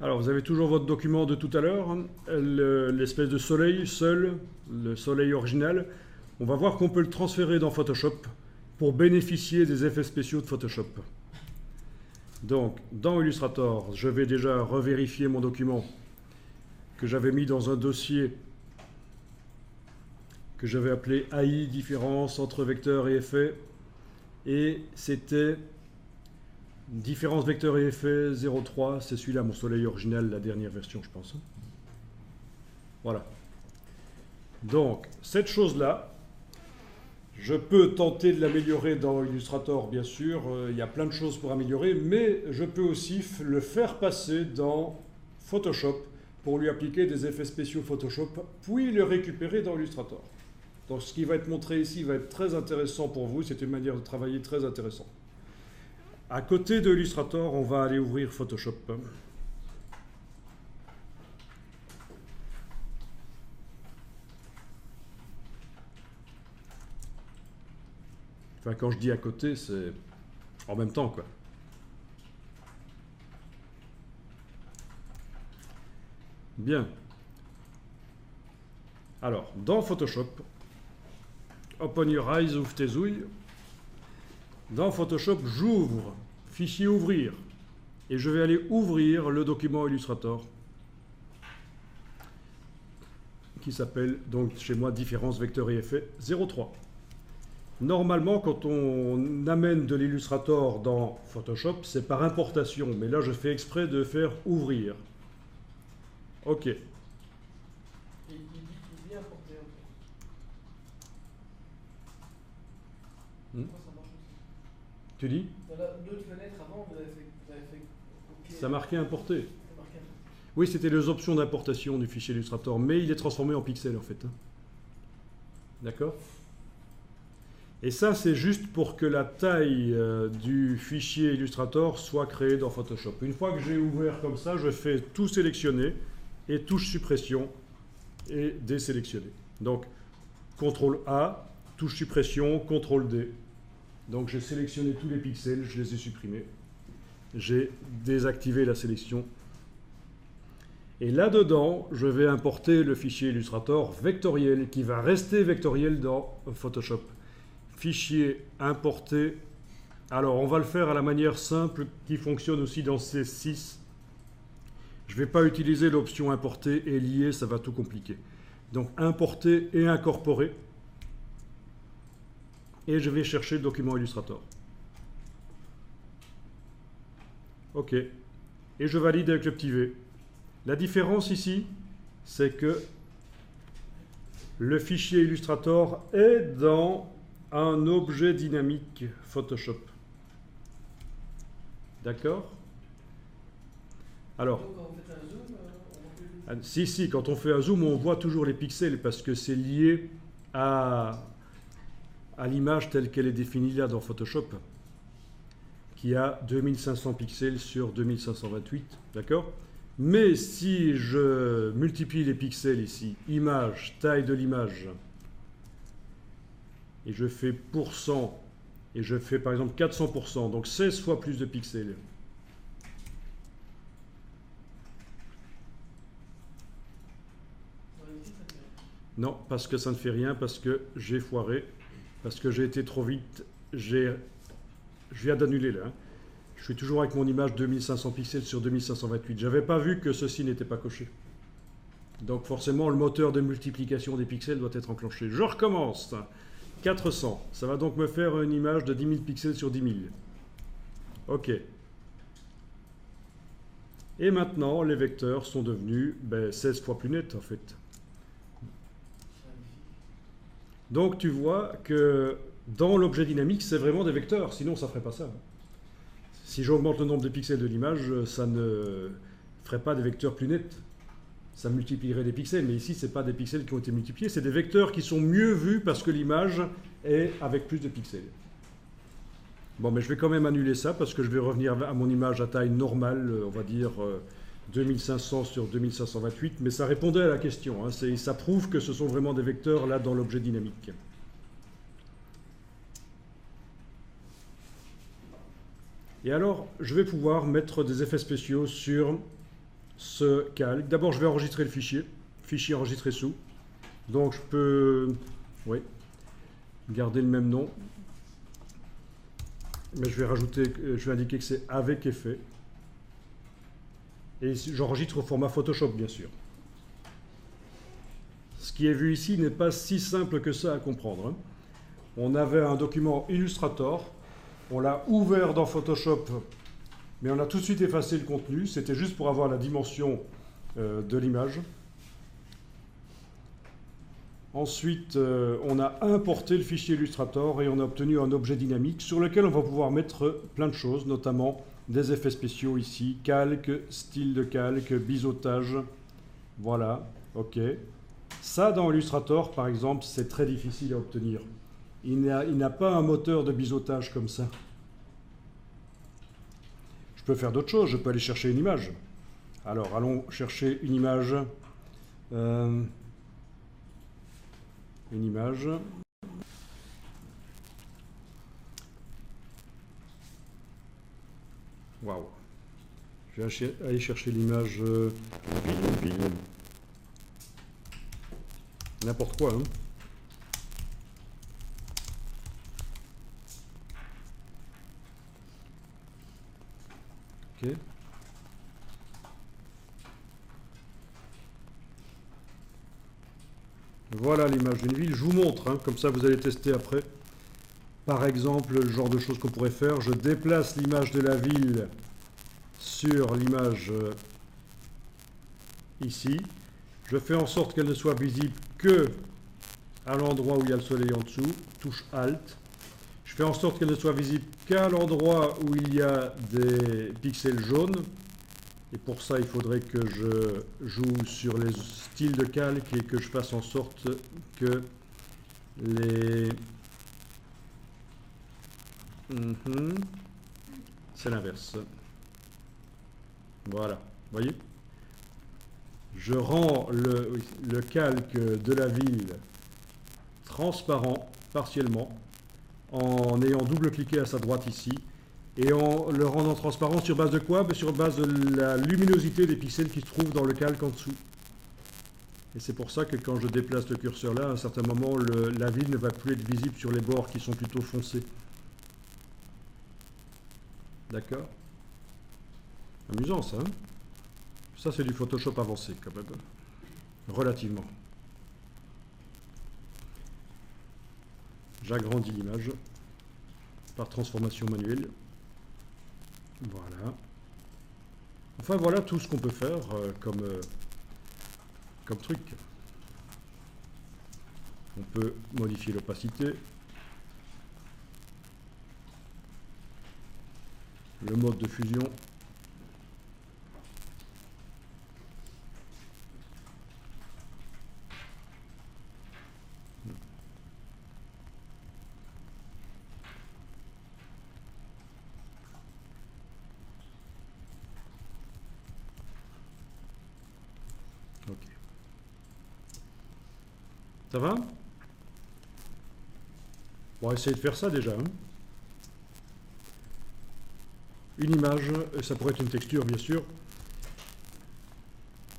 Alors, vous avez toujours votre document de tout à l'heure, hein, l'espèce de soleil seul, le soleil original. On va voir qu'on peut le transférer dans Photoshop pour bénéficier des effets spéciaux de Photoshop. Donc, dans Illustrator, je vais déjà revérifier mon document que j'avais mis dans un dossier que j'avais appelé AI, différence entre vecteurs et effets. Et c'était différence vecteur et effet 0,3, c'est celui-là, mon soleil original, la dernière version, je pense. Voilà. Donc, cette chose-là, je peux tenter de l'améliorer dans Illustrator, bien sûr. Il y a plein de choses pour améliorer, mais je peux aussi le faire passer dans Photoshop pour lui appliquer des effets spéciaux Photoshop, puis le récupérer dans Illustrator. Donc, ce qui va être montré ici va être très intéressant pour vous. C'est une manière de travailler très intéressante. À côté de Illustrator, on va aller ouvrir Photoshop. Enfin, quand je dis à côté, c'est en même temps, quoi. Bien. Alors, dans Photoshop, open your eyes, ouvre tes ouilles. Dans Photoshop, j'ouvre, fichier ouvrir, et je vais aller ouvrir le document Illustrator qui s'appelle donc chez moi différence vecteur et effet 0,3. Normalement, quand on amène de l'Illustrator dans Photoshop, c'est par importation, mais là je fais exprès de faire ouvrir. Ok. Il dit importer. Pourquoi ça marche aussi? Tu dis? Dans l'autre fenêtre avant, vous avez fait OK. Ça marquait importer. Ça marquait importer. Oui, c'était les options d'importation du fichier Illustrator, mais il est transformé en pixels en fait. D'accord? Et ça, c'est juste pour que la taille du fichier Illustrator soit créée dans Photoshop. Une fois que j'ai ouvert comme ça, je fais tout sélectionner et touche suppression et désélectionner. Donc, CTRL A, touche suppression, CTRL D. Donc, j'ai sélectionné tous les pixels, je les ai supprimés. J'ai désactivé la sélection. Et là-dedans, je vais importer le fichier Illustrator vectoriel qui va rester vectoriel dans Photoshop. Fichier importé. Alors, on va le faire à la manière simple qui fonctionne aussi dans CS6. Je ne vais pas utiliser l'option importer et lier, ça va tout compliquer. Donc, importer et incorporer. Et je vais chercher le document Illustrator. OK. Et je valide avec le petit V. La différence ici, c'est que le fichier Illustrator est dans un objet dynamique Photoshop. D'accord? Alors, Donc, quand vous faites un zoom, si, quand on fait un zoom, on voit toujours les pixels parce que c'est lié à l'image telle qu'elle est définie là dans Photoshop, qui a 2500 pixels sur 2528. D'accord? Mais si je multiplie les pixels ici, image, taille de l'image, et je fais pourcent, et je fais par exemple 400%, donc 16 fois plus de pixels. ici, ça fait rien. Non, parce que ça ne fait rien, parce que j'ai foiré, parce que j'ai été trop vite, je viens d'annuler là. Je suis toujours avec mon image 2500 pixels sur 2528. J'avais pas vu que ceci n'était pas coché. Donc forcément, le moteur de multiplication des pixels doit être enclenché. Je recommence. 400. Ça va donc me faire une image de 10 000 pixels sur 10 000. OK. Et maintenant, les vecteurs sont devenus 16 fois plus nets en fait. Donc tu vois que dans l'objet dynamique, c'est vraiment des vecteurs. Sinon, ça ne ferait pas ça. Si j'augmente le nombre de pixels de l'image, ça ne ferait pas des vecteurs plus nets. Ça multiplierait des pixels, mais ici, ce n'est pas des pixels qui ont été multipliés, c'est des vecteurs qui sont mieux vus parce que l'image est avec plus de pixels. Bon, mais je vais quand même annuler ça parce que je vais revenir à mon image à taille normale, on va dire 2500 sur 2528, mais ça répondait à la question, hein, ça prouve que ce sont vraiment des vecteurs là dans l'objet dynamique. Et alors, je vais pouvoir mettre des effets spéciaux sur ce calque. D'abord, je vais enregistrer le fichier enregistré sous. Donc, je peux, oui, garder le même nom. Mais je vais indiquer que c'est avec effet. Et j'enregistre au format Photoshop, bien sûr. Ce qui est vu ici n'est pas si simple que ça à comprendre, hein. On avait un document Illustrator, on l'a ouvert dans Photoshop, mais on a tout de suite effacé le contenu. C'était juste pour avoir la dimension de l'image. Ensuite, on a importé le fichier Illustrator et on a obtenu un objet dynamique sur lequel on va pouvoir mettre plein de choses, notamment des effets spéciaux ici, calque, style de calque, biseautage. Voilà, ok. Ça, dans Illustrator, par exemple, c'est très difficile à obtenir. Il n'a pas un moteur de biseautage comme ça. Je peux faire d'autres choses, je peux aller chercher une image. Alors, allons chercher une image. Une image. Waouh. Je vais aller chercher l'image n'importe quoi, hein. Ok. Voilà l'image d'une ville. Je vous montre, hein, comme ça vous allez tester après. Par exemple, le genre de choses qu'on pourrait faire. Je déplace l'image de la ville sur l'image ici. Je fais en sorte qu'elle ne soit visible que à l'endroit où il y a le soleil en dessous. Touche Alt. Je fais en sorte qu'elle ne soit visible qu'à l'endroit où il y a des pixels jaunes. Et pour ça, il faudrait que je joue sur les styles de calque et que je fasse en sorte que les... C'est l'inverse. Voilà, vous voyez? Je rends le calque de la ville transparent, partiellement, en ayant double-cliqué à sa droite ici, et en le rendant transparent sur base de quoi? Sur base de la luminosité des pixels qui se trouvent dans le calque en dessous. Et c'est pour ça que quand je déplace le curseur là, à un certain moment, la ville ne va plus être visible sur les bords qui sont plutôt foncés. D'accord? Amusant ça, hein? Ça c'est du Photoshop avancé quand même. Relativement. J'agrandis l'image par transformation manuelle. Voilà. Enfin voilà tout ce qu'on peut faire comme truc. On peut modifier l'opacité. Le mode de fusion. Ok. Ça va? On va essayer de faire ça déjà, hein. Une image, ça pourrait être une texture bien sûr,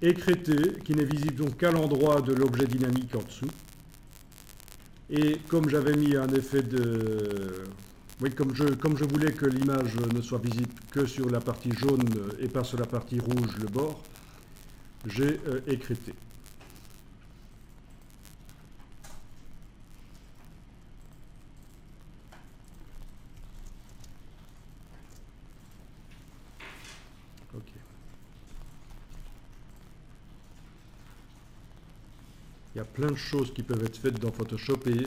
écrêtée, qui n'est visible donc qu'à l'endroit de l'objet dynamique en dessous. Et comme j'avais mis un effet de... Oui, comme je voulais que l'image ne soit visible que sur la partie jaune et pas sur la partie rouge, le bord, j'ai écrêté. Ok. Il y a plein de choses qui peuvent être faites dans Photoshop et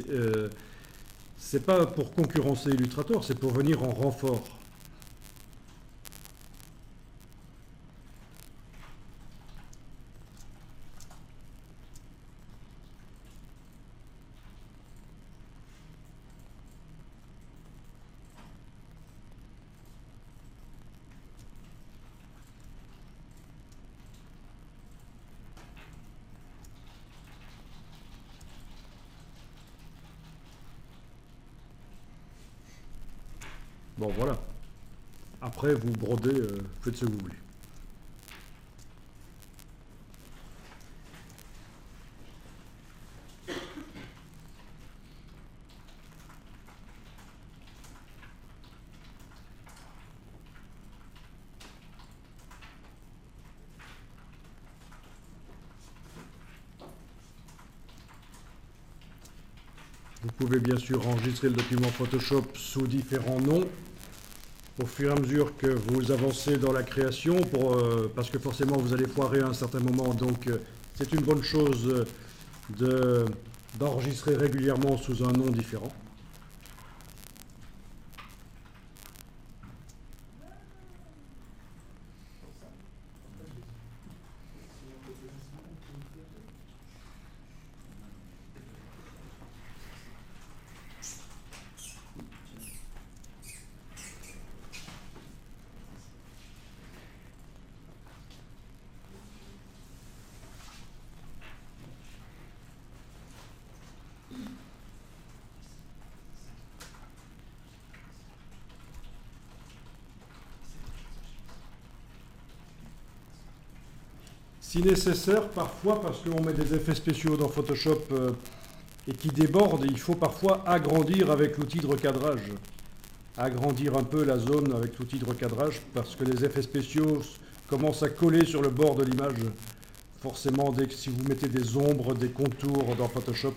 c'est pas pour concurrencer Illustrator, c'est pour venir en renfort. Bon, voilà. Après, vous brodez, faites ce que vous voulez. pouvez bien sûr enregistrer le document Photoshop sous différents noms au fur et à mesure que vous avancez dans la création, parce que forcément vous allez foirer à un certain moment, donc c'est une bonne chose d'enregistrer régulièrement sous un nom différent. Si nécessaire, parfois, parce qu'on met des effets spéciaux dans Photoshop et qui débordent, il faut parfois agrandir avec l'outil de recadrage. Agrandir un peu la zone avec l'outil de recadrage, parce que les effets spéciaux commencent à coller sur le bord de l'image. Forcément, si vous mettez des ombres, des contours dans Photoshop,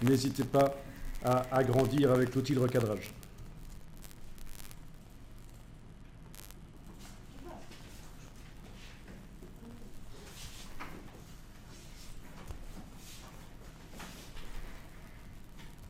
n'hésitez pas à agrandir avec l'outil de recadrage.